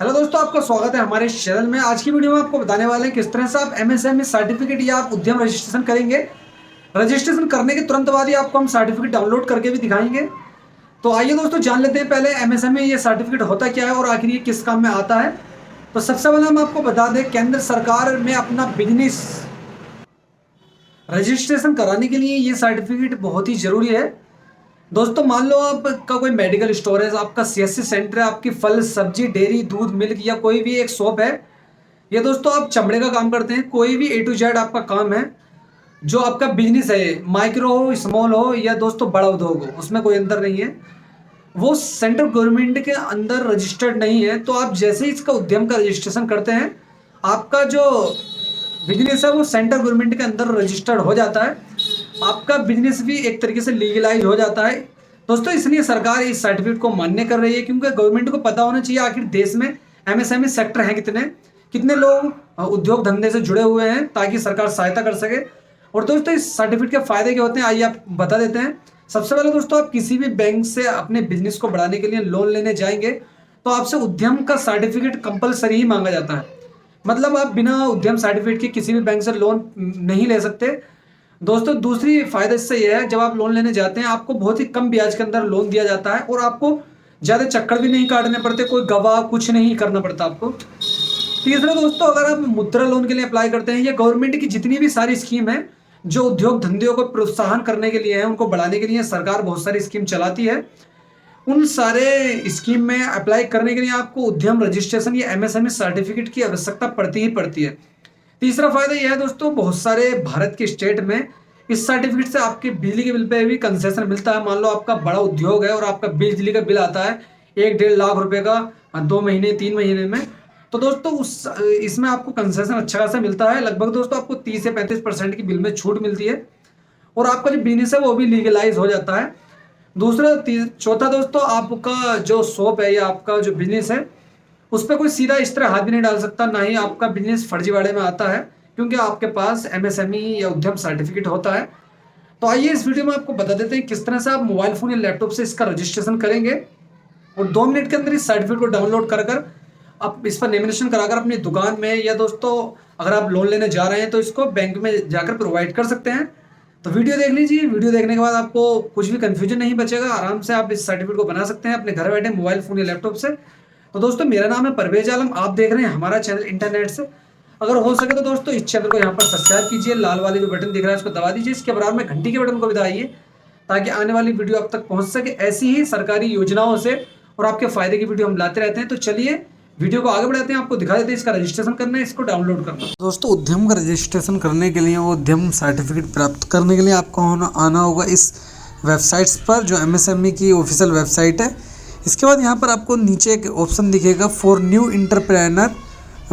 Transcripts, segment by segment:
Hello दोस्तों, आपका स्वागत है हमारे चैनल में। आज की वीडियो में आपको बताने वाले हैं किस तरह से आप एमएसएमई सर्टिफिकेट या आप उद्यम रजिस्ट्रेशन करेंगे। रजिस्ट्रेशन करने के तुरंत बाद ही आपको हम सर्टिफिकेट डाउनलोड करके भी दिखाएंगे। तो आइए दोस्तों, जान लेते हैं पहले एमएसएमई ये सर्टिफिकेट होता क्या है और आखिर ये किस काम में आता है। तो सबसे पहले हम आपको बता दें, केंद्र सरकार में अपना बिजनेस रजिस्ट्रेशन कराने के लिए ये सर्टिफिकेट बहुत ही जरूरी है। दोस्तों, मान लो आपका कोई मेडिकल स्टोर है, आपका सीएससी सेंटर है, आपकी फल सब्जी डेयरी दूध मिल्क या कोई भी एक शॉप है, या दोस्तों आप चमड़े का काम करते हैं, कोई भी A to Z आपका काम है, जो आपका बिजनेस है, माइक्रो हो स्मॉल हो या दोस्तों बड़ा उद्योग हो, उसमें कोई अंतर नहीं है, वो सेंट्रल गवर्नमेंट के अंदर रजिस्टर्ड नहीं है, तो आप जैसे ही इसका उद्यम का रजिस्ट्रेशन करते हैं, आपका जो बिजनेस है वो सेंट्रल गवर्नमेंट के अंदर रजिस्टर्ड हो जाता है, आपका बिजनेस भी एक तरीके से लीगलाइज हो जाता है। दोस्तों, इसलिए सरकार इस सर्टिफिकेट को मान्य कर रही है, क्योंकि गवर्नमेंट को पता होना चाहिए आखिर देश में एमएसएमई सेक्टर हैं कितने कितने लोग उद्योग धंधे से जुड़े हुए हैं, ताकि सरकार सहायता कर सके। और दोस्तों, इस सर्टिफिकेट के फायदे क्या होते हैं, आइए आप बता देते हैं। सबसे पहले दोस्तों, आप किसी भी बैंक से अपने बिजनेस को बढ़ाने के लिए लोन लेने जाएंगे तो आपसे उद्यम का सर्टिफिकेट कंपलसरी ही मांगा जाता है। मतलब आप बिना उद्यम सर्टिफिकेट के किसी भी बैंक से लोन नहीं ले सकते। दोस्तों, दूसरी फायदा इससे यह है, जब आप लोन लेने जाते हैं आपको बहुत ही कम ब्याज के अंदर लोन दिया जाता है और आपको ज़्यादा चक्कर भी नहीं काटने पड़ते, कोई गवाह कुछ नहीं करना पड़ता आपको। तीसरा दोस्तों, अगर आप मुद्रा लोन के लिए अप्लाई करते हैं, ये गवर्नमेंट की जितनी भी सारी स्कीम है जो उद्योग धंधों को प्रोत्साहन करने के लिए है, उनको बढ़ाने के लिए सरकार बहुत सारी स्कीम चलाती है, उन सारे स्कीम में अप्लाई करने के लिए आपको उद्यम रजिस्ट्रेशन या एमएसएमई सर्टिफिकेट की आवश्यकता पड़ती ही पड़ती है। तीसरा फायदा यह है दोस्तों, बहुत सारे भारत के स्टेट में इस सर्टिफिकेट से आपके बिजली के बिल पे भी कंसेशन मिलता है। मान लो आपका बड़ा उद्योग है और आपका बिजली का बिल आता है 1-1.5 लाख रुपए का 2 महीने 3 महीने में, तो दोस्तों इसमें आपको कंसेशन अच्छा खासा मिलता है। लगभग दोस्तों आपको 30 से 35% की बिल में छूट मिलती है और आपका जो बिजनेस है वो भी लीगलाइज हो जाता है। चौथा दोस्तों, आपका जो शॉप है या आपका जो बिजनेस है, उस पर कोई सीधा इस तरह हाथ भी नहीं डाल सकता, ना ही आपका बिजनेस फर्जीवाड़े में आता है, क्योंकि आपके पास एमएसएमई या उद्यम सर्टिफिकेट होता है। तो आइए इस वीडियो में आपको बता देते हैं किस तरह से आप मोबाइल फोन या लैपटॉप से इसका रजिस्ट्रेशन करेंगे और 2 मिनट के अंदर इस सर्टिफिकेट को डाउनलोड कर आप इस पर लेमिनेशन कराकर अपनी दुकान में, या दोस्तों अगर आप लोन लेने जा रहे हैं तो इसको बैंक में जाकर प्रोवाइड कर सकते हैं। तो वीडियो देख लीजिए, वीडियो देखने के बाद आपको कुछ भी कंफ्यूजन नहीं बचेगा, आराम से आप इस सर्टिफिकेट को बना सकते हैं अपने घर बैठे मोबाइल फोन या लैपटॉप से। तो दोस्तों, मेरा नाम है परवेज आलम, आप देख रहे हैं हमारा चैनल इंटरनेट से। अगर हो सके तो दोस्तों इस चैनल को यहाँ पर सब्सक्राइब कीजिए, लाल वाले जो बटन दिख रहा है उसको दबा दीजिए, इसके बराबर में घंटी के बटन को भी दबाइए, ताकि आने वाली वीडियो आप तक पहुँच सके। ऐसी ही सरकारी योजनाओं से और आपके फायदे की वीडियो हम लाते रहते हैं। तो चलिए वीडियो को आगे बढ़ाते हैं, आपको दिखा देते हैं इसका रजिस्ट्रेशन करना है, इसको डाउनलोड करना है। दोस्तों, उद्यम का रजिस्ट्रेशन करने के लिए, वो उद्यम सर्टिफिकेट प्राप्त करने के लिए आपको आना होगा इस वेबसाइट्स पर, जो एमएसएमई की ऑफिशियल वेबसाइट है। इसके बाद यहाँ पर आपको नीचे एक ऑप्शन दिखेगा, for new entrepreneur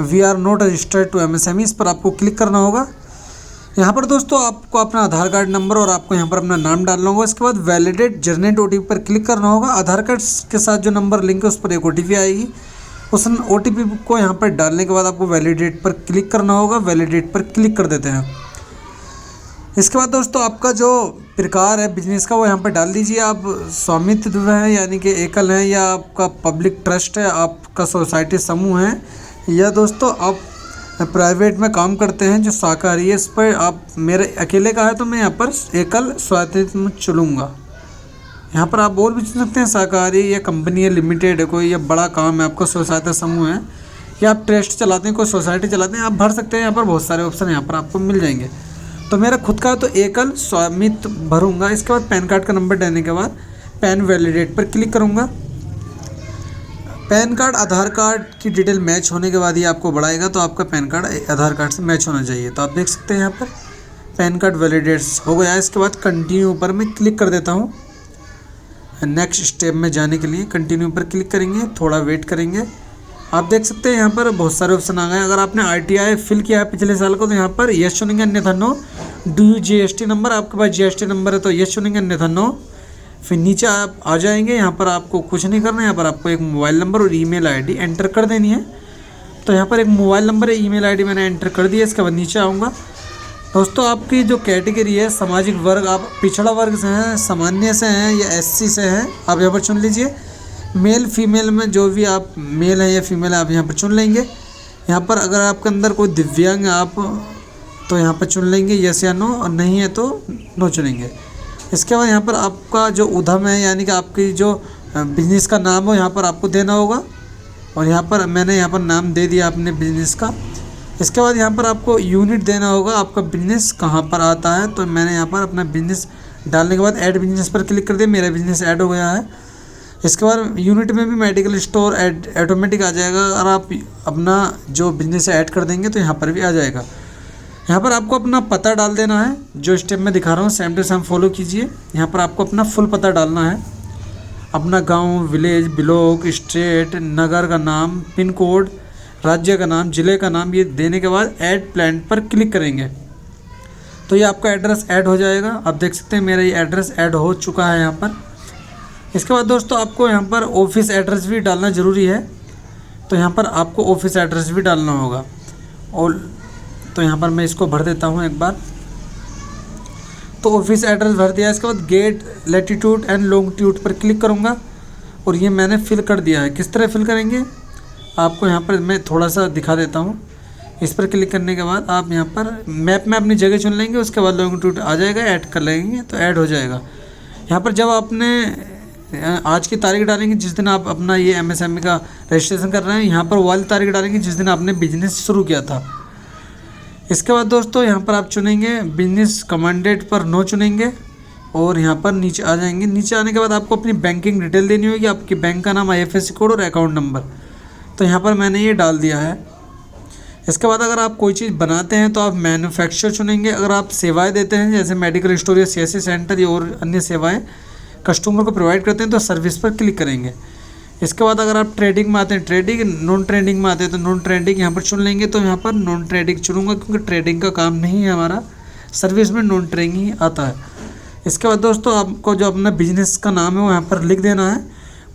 we are not registered to MSME, इस पर आपको क्लिक करना होगा। यहाँ पर दोस्तों आपको अपना आधार कार्ड नंबर और आपको यहाँ पर अपना नाम डालना होगा। इसके बाद वैलिडेट जनरेट ओटीपी पर क्लिक करना होगा। आधार कार्ड के साथ जो नंबर लिंक है उस पर एक ओटीपी आएगी, उस ओटीपी को यहाँ पर डालने के बाद आपको वैलिडेट पर क्लिक करना होगा। वैलिडेट पर क्लिक कर देते हैं। इसके बाद दोस्तों आपका जो प्रकार है बिजनेस का वो यहाँ पर डाल दीजिए। आप स्वामित्व है यानी कि एकल हैं, या आपका पब्लिक ट्रस्ट है, आपका सोसाइटी समूह है, या दोस्तों आप प्राइवेट में काम करते हैं जो शाकाहारी है। इस पर आप मेरे अकेले का है तो मैं यहाँ पर एकल स्वामित्व चुनूँगा। यहाँ पर आप और भी चुन सकते हैं, शाकाहारी या कंपनी है, लिमिटेड है कोई, या बड़ा काम है, आपका सोसाइटी समूह है, या आप ट्रस्ट चलाते हैं, कोई सोसाइटी चलाते हैं, आप भर सकते हैं। यहाँ पर बहुत सारे ऑप्शन यहाँ पर आपको मिल जाएंगे। तो मेरा खुद का तो एकल स्वामित्व भरूंगा। इसके बाद पैन कार्ड का नंबर देने के बाद पैन वैलिडेट पर क्लिक करूंगा। पैन कार्ड आधार कार्ड की डिटेल मैच होने के बाद ही आपको बढ़ाएगा, तो आपका पैन कार्ड आधार कार्ड से मैच होना चाहिए। तो आप देख सकते हैं यहाँ पर पैन कार्ड वैलिडेट्स हो गया। इसके बाद कंटिन्यू पर मैं क्लिक कर देता हूँ। नेक्स्ट स्टेप में जाने के लिए कंटिन्यू पर क्लिक करेंगे, थोड़ा वेट करेंगे। आप देख सकते हैं यहाँ पर बहुत सारे ऑप्शन आ गए। अगर आपने आरटीआई फिल किया है पिछले साल को तो यहाँ पर यस चुनेंगे, अन्यथा no. Do you GST number, आपके पास जीएसटी नंबर है तो यस चुनेंगे, अन्यथा नो। फिर नीचे आप आ जाएंगे, यहाँ पर आपको कुछ नहीं करना है, यहाँ पर आपको एक मोबाइल नंबर और ईमेल आईडी एंटर कर देनी है। तो यहाँ पर एक मोबाइल नंबर है, ईमेल आईडी मैंने एंटर कर दिया। इसके बाद नीचे आऊँगा। दोस्तों, आपकी जो कैटेगरी है सामाजिक वर्ग, आप पिछड़ा वर्ग से हैं, सामान्य से हैं या एससी से हैं, आप यहाँ पर चुन लीजिए। मेल फीमेल में जो भी आप मेल है या फीमेल है आप यहाँ पर चुन लेंगे। यहाँ पर अगर आपके अंदर कोई दिव्यांग है आप तो यहाँ पर चुन लेंगे यस या नो, और नहीं है तो नो चुनेंगे। इसके बाद यहाँ पर आपका जो उद्यम है यानी कि आपकी जो बिजनेस का नाम हो यहाँ पर आपको देना होगा, और यहाँ पर मैंने यहाँ पर नाम दे दिया अपने बिजनेस का। इसके बाद यहाँ पर आपको यूनिट देना होगा, आपका बिजनेस कहाँ पर आता है। तो मैंने यहाँ पर अपना बिजनेस डालने के बाद ऐड बिजनेस पर क्लिक कर दिया, मेरा बिजनेस ऐड हो गया है। इसके बाद यूनिट में भी मेडिकल स्टोर ऐड ऑटोमेटिक आ जाएगा, अगर आप अपना जो बिजनेस ऐड कर देंगे तो यहाँ पर भी आ जाएगा। यहाँ पर आपको अपना पता डाल देना है, जो स्टेप मैं दिखा रहा हूँ सेम टू सेम फॉलो कीजिए। यहाँ पर आपको अपना फुल पता डालना है, अपना गांव, विलेज, ब्लॉक, स्टेट, नगर का नाम, पिन कोड, राज्य का नाम, ज़िले का नाम, ये देने के बाद ऐड प्लान पर क्लिक करेंगे तो ये आपका एड्रेस ऐड हो जाएगा। आप देख सकते हैं मेरा ये एड्रेस ऐड हो चुका है यहाँ पर। इसके बाद दोस्तों आपको यहाँ पर ऑफिस एड्रेस भी डालना ज़रूरी है, तो यहाँ पर आपको ऑफिस एड्रेस भी डालना होगा। और तो यहाँ पर मैं इसको भर देता हूँ एक बार। तो ऑफिस एड्रेस भर दिया। इसके बाद गेट लैटिट्यूड एंड लॉन्गिट्यूड पर क्लिक करूँगा और ये मैंने फिल कर दिया है। किस तरह फिल करेंगे आपको यहाँ पर मैं थोड़ा सा दिखा देता हूँ। इस पर क्लिक करने के बाद आप यहाँ पर मैप में अपनी जगह चुन लेंगे, उसके बाद लॉन्गिट्यूड आ जाएगा, ऐड कर लेंगे तो ऐड हो जाएगा। यहाँ पर जब आपने आज की तारीख डालेंगे जिस दिन आप अपना ये एमएसएमई का रजिस्ट्रेशन कर रहे हैं, यहाँ पर वो वाली तारीख डालेंगे जिस दिन आपने बिजनेस शुरू किया था। इसके बाद दोस्तों यहाँ पर आप चुनेंगे बिजनेस कमांडेड पर नो चुनेंगे और यहाँ पर नीचे आ जाएंगे। नीचे आने के बाद आपको अपनी बैंकिंग डिटेल देनी होगी, आपकी बैंक का नाम, IFSC कोड और अकाउंट नंबर। तो यहाँ पर मैंने ये डाल दिया है। इसके बाद अगर आप कोई चीज़ बनाते हैं तो आप मैन्युफैक्चर चुनेंगे। अगर आप सेवाएं देते हैं जैसे मेडिकल स्टोर या CSC सेंटर या और अन्य सेवाएं कस्टमर को प्रोवाइड करते हैं तो सर्विस पर क्लिक करेंगे। इसके बाद अगर आप ट्रेडिंग में आते हैं, ट्रेडिंग, नॉन ट्रेडिंग में आते हैं तो नॉन ट्रेडिंग यहाँ पर चुन लेंगे। तो यहाँ पर नॉन ट्रेडिंग चुनूँगा क्योंकि ट्रेडिंग का काम नहीं है हमारा, सर्विस में नॉन ट्रेडिंग ही आता है। इसके बाद दोस्तों आपको जो अपना बिजनेस का नाम है वो यहाँ पर लिख देना है।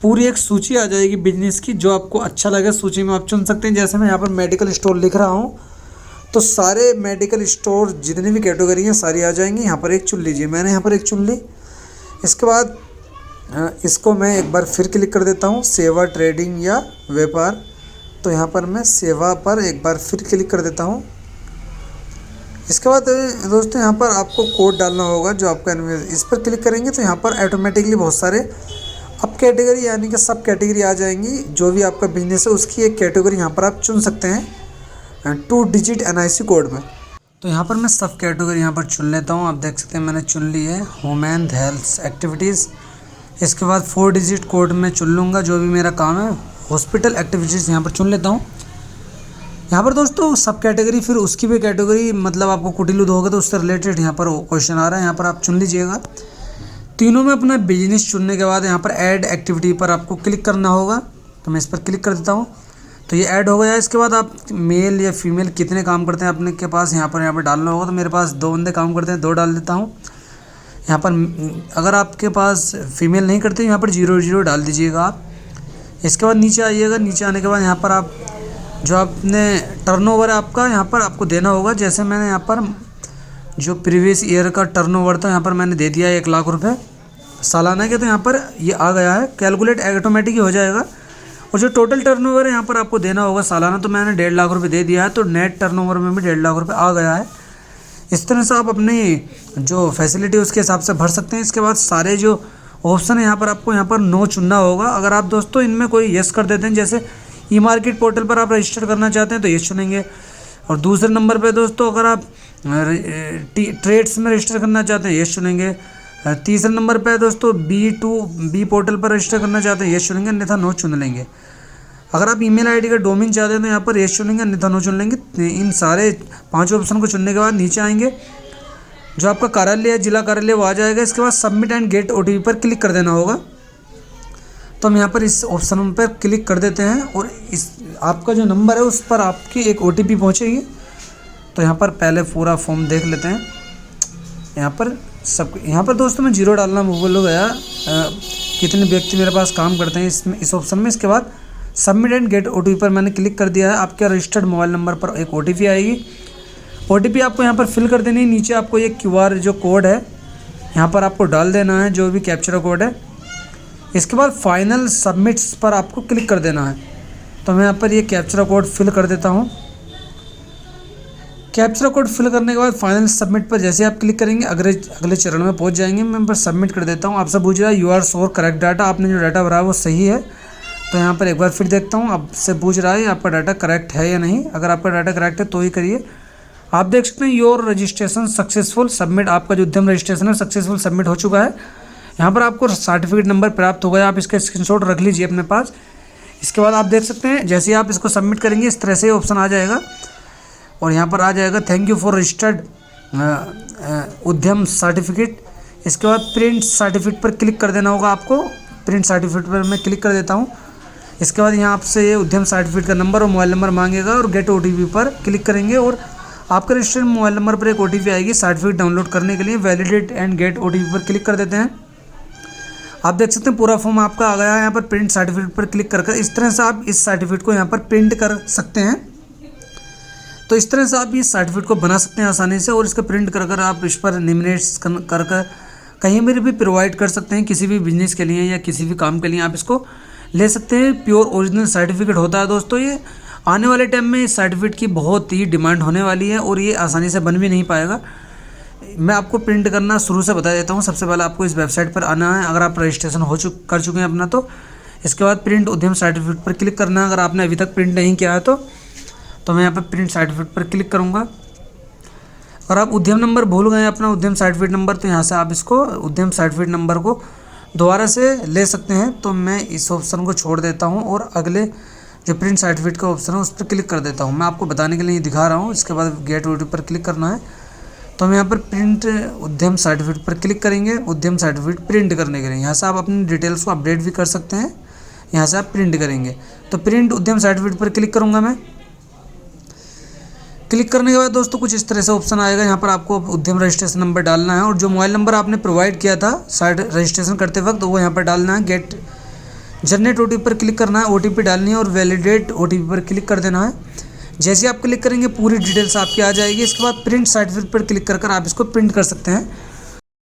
पूरी एक सूची आ जाएगी बिजनेस की, जो आपको अच्छा लगे सूची में आप चुन सकते हैं। जैसे मैं यहाँ पर मेडिकल स्टोर लिख रहा हूँ तो सारे मेडिकल स्टोर जितनी भी कैटेगरी हैं सारी आ जाएंगी। यहाँ पर एक चुन लीजिए, मैंने यहाँ पर एक चुन ली। इसके बाद इसको मैं एक बार फिर क्लिक कर देता हूँ, सेवा, ट्रेडिंग या व्यापार। तो यहाँ पर मैं सेवा पर एक बार फिर क्लिक कर देता हूँ। इसके बाद दोस्तों यहाँ पर आपको कोड डालना होगा जो आपका, इस पर क्लिक करेंगे तो यहाँ पर ऑटोमेटिकली बहुत सारे अब कैटेगरी यानी कि सब कैटेगरी आ जाएंगी। जो भी आपका बिजनेस है उसकी एक कैटेगरी यहाँ पर आप चुन सकते हैं 2 डिजिट NIC कोड में। तो यहाँ पर मैं सब कैटेगरी यहाँ पर चुन लेता हूँ। आप देख सकते हैं मैंने चुन ली है, होम एंड हेल्थ एक्टिविटीज़। इसके बाद 4 डिजिट कोड में चुन लूँगा जो भी मेरा काम है, हॉस्पिटल एक्टिविटीज़ यहाँ पर चुन लेता हूँ। यहाँ पर दोस्तों सब कैटेगरी फिर उसकी भी कैटेगरी, मतलब आपको कुटिल उद्योग है तो उससे रिलेटेड यहाँ पर क्वेश्चन आ रहा है, यहाँ पर आप चुन लीजिएगा। तीनों में अपना बिजनेस चुनने के बाद यहाँ पर ऐड एक्टिविटी पर आपको क्लिक करना होगा। तो मैं इस पर क्लिक कर देता हूँ तो ये ऐड हो गया। इसके बाद आप मेल या फीमेल कितने काम करते हैं अपने के पास यहाँ पर डालना होगा। तो मेरे पास 2 बंदे काम करते हैं, 2 डाल देता हूँ यहाँ पर। अगर आपके पास फीमेल नहीं करते यहाँ पर 0 डाल दीजिएगा आप। इसके बाद नीचे आइएगा, नीचे आने के बाद यहाँ पर आप जो आपने टर्नओवर है आपका यहाँ पर आपको देना होगा। जैसे मैंने यहाँ पर जो प्रीवियस ईयर का टर्नओवर था यहाँ पर मैंने दे दिया है 1 लाख रुपए सालाना के, तो यहाँ पर ये आ गया है, कैलकुलेट ऑटोमेटिक ही हो जाएगा। और जो टोटल टर्नओवर है यहाँ पर आपको देना होगा सालाना, तो मैंने 1.5 लाख रुपए दे दिया है, तो नेट टर्नओवर में भी 1.5 लाख रुपए आ गया है। इस तरह से आप अपनी जो फैसिलिटी उसके हिसाब से भर सकते हैं। इसके बाद सारे जो ऑप्शन है यहाँ पर आपको यहाँ पर नो चुनना होगा। अगर आप दोस्तों इनमें कोई यस कर देते हैं, जैसे ई-मार्केट पोर्टल पर आप रजिस्टर करना चाहते हैं तो यस चुनेंगे। और दूसरे नंबर पे दोस्तों अगर आप ट्रेड्स में रजिस्टर करना चाहते हैं यस चुनेंगे। तीसरे नंबर पे दोस्तों B2B पोर्टल पर रजिस्टर करना चाहते हैं यस चुनेंगे, अन्यथा नो चुन लेंगे। अगर आप ईमेल आईडी का डोमेन चाहते हैं तो यहाँ पर यस चुनेंगे, अन्यथा नो चुन लेंगे। इन सारे 5 ऑप्शन को चुनने के बाद नीचे आएंगे, जो आपका कार्यालय है, जिला कार्यालय, वो आ जाएगा। इसके बाद सबमिट एंड गेट OTP पर क्लिक कर देना होगा। तो हम यहाँ पर इस ऑप्शन पर क्लिक कर देते हैं और इस आपका जो नंबर है उस पर आपकी एक OTP पहुँचेगी। तो यहाँ पर पहले पूरा फॉर्म देख लेते हैं। यहाँ पर दोस्तों मैं 0 डालना भूल गया, कितने व्यक्ति मेरे पास काम करते हैं इस ऑप्शन में। इसके बाद सबमिट एंड गेट OTP पर मैंने क्लिक कर दिया है। आपके रजिस्टर्ड मोबाइल नंबर पर एक OTP आएगी। OTP आपको यहाँ पर फिल कर देनी है। नीचे आपको ये QR जो कोड है यहाँ पर आपको डाल देना है, जो भी कैप्चर कोड है। इसके बाद फाइनल सबमिट्स पर आपको क्लिक कर देना है। तो मैं यहाँ पर ये कैप्चर कोड फिल कर देता हूँ। कैप्चर कोड फिल करने के बाद फाइनल सबमिट पर जैसे आप क्लिक करेंगे अगले चरण में पहुँच जाएंगे। मैं बस सबमिट कर देता हूँ। आपसे पूछ रहा है you are sure correct data, आपने जो डाटा भरा है वो सही है। तो यहाँ पर एक बार फिर देखता हूँ, आपसे पूछ रहा है आपका डाटा करेक्ट है या नहीं। अगर आपका डाटा करेक्ट है तो ही करिए। आप देख सकते हैं योर रजिस्ट्रेशन सक्सेसफुल सबमिट, आपका जो उद्यम रजिस्ट्रेशन है सक्सेसफुल सबमिट हो चुका है। यहाँ पर आपको सर्टिफिकेट नंबर प्राप्त हो गया, आप इसका स्क्रीनशॉट रख लीजिए अपने पास। इसके बाद आप देख सकते हैं जैसे ही आप इसको सबमिट करेंगे इस तरह से ऑप्शन आ जाएगा और यहाँ पर आ जाएगा थैंक यू फॉर रजिस्टर्ड उद्यम सर्टिफिकेट। इसके बाद प्रिंट सर्टिफिकेट पर क्लिक कर देना होगा आपको। प्रिंट सर्टिफिकेट पर मैं क्लिक कर देता हूँ। इसके बाद यहाँ आपसे ये उद्यम सर्टिफिकेट का नंबर और मोबाइल नंबर मांगेगा और गेट OTP पर क्लिक करेंगे और आपके रजिस्टर्ड मोबाइल नंबर पर एक OTP आएगी सर्टिफिकेट डाउनलोड करने के लिए। वैलिडेट एंड गेट OTP पर क्लिक कर देते हैं। आप देख सकते हैं पूरा फॉर्म आपका आ गया है। यहाँ पर प्रिंट सर्टिफिकेट पर क्लिक कर इस तरह से आप इस सर्टिफिकेट को यहाँ पर प्रिंट कर सकते हैं। तो इस तरह से आप इस सर्टिफिकेट को बना सकते हैं आसानी से और इसका प्रिंट कर आप इस पर लेमिनेट्स कर कहीं पर भी प्रोवाइड कर सकते हैं। किसी भी बिजनेस के लिए या किसी भी काम के लिए आप इसको ले सकते हैं। प्योर ओरिजिनल सर्टिफिकेट होता है दोस्तों ये। आने वाले टाइम में इस सर्टिफिकेट की बहुत ही डिमांड होने वाली है और ये आसानी से बन भी नहीं पाएगा। मैं आपको प्रिंट करना शुरू से बता देता हूँ। सबसे पहले आपको इस वेबसाइट पर आना है। अगर आप रजिस्ट्रेशन कर चुके हैं अपना तो इसके बाद प्रिंट उद्यम सर्टिफिकेट पर क्लिक करना है। अगर आपने अभी तक प्रिंट नहीं किया है तो मैं यहाँ पर प्रिंट सर्टिफिकेट पर क्लिक करूँगा। और आप उद्यम नंबर भूल गए अपना उद्यम सर्टिफिकेट नंबर, तो यहाँ से आप इसको उद्यम सर्टिफिकेट नंबर को दोबारा से ले सकते हैं। तो मैं इस ऑप्शन को छोड़ देता हूँ और अगले जो प्रिंट सर्टिफिकेट का ऑप्शन है उस पर क्लिक कर देता हूँ। मैं आपको बताने के लिए दिखा रहा हूँ। इसके बाद गेट OTP पर क्लिक करना है। तो हम यहाँ पर प्रिंट उद्यम सर्टिफिकेट पर क्लिक करेंगे उद्यम सर्टिफिकेट प्रिंट करने के लिए। यहाँ से आप अपनी डिटेल्स को अपडेट भी कर सकते हैं। यहाँ से आप प्रिंट करेंगे तो प्रिंट उद्यम सर्टिफिकेट पर क्लिक करूँगा मैं। क्लिक करने के बाद दोस्तों कुछ इस तरह से ऑप्शन आएगा। यहाँ पर आपको उद्यम रजिस्ट्रेशन नंबर डालना है और जो मोबाइल नंबर आपने प्रोवाइड किया था साइट रजिस्ट्रेशन करते वक्त वो यहाँ पर डालना है। गेट जनरेट OTP पर क्लिक करना है, OTP डालनी है और वैलिडेट OTP पर क्लिक कर देना है। जैसे आप क्लिक करेंगे पूरी डिटेल्स आपकी आ जाएगी। इसके बाद प्रिंट सर्टिफिकेट पर क्लिक कर आप इसको प्रिंट कर सकते हैं।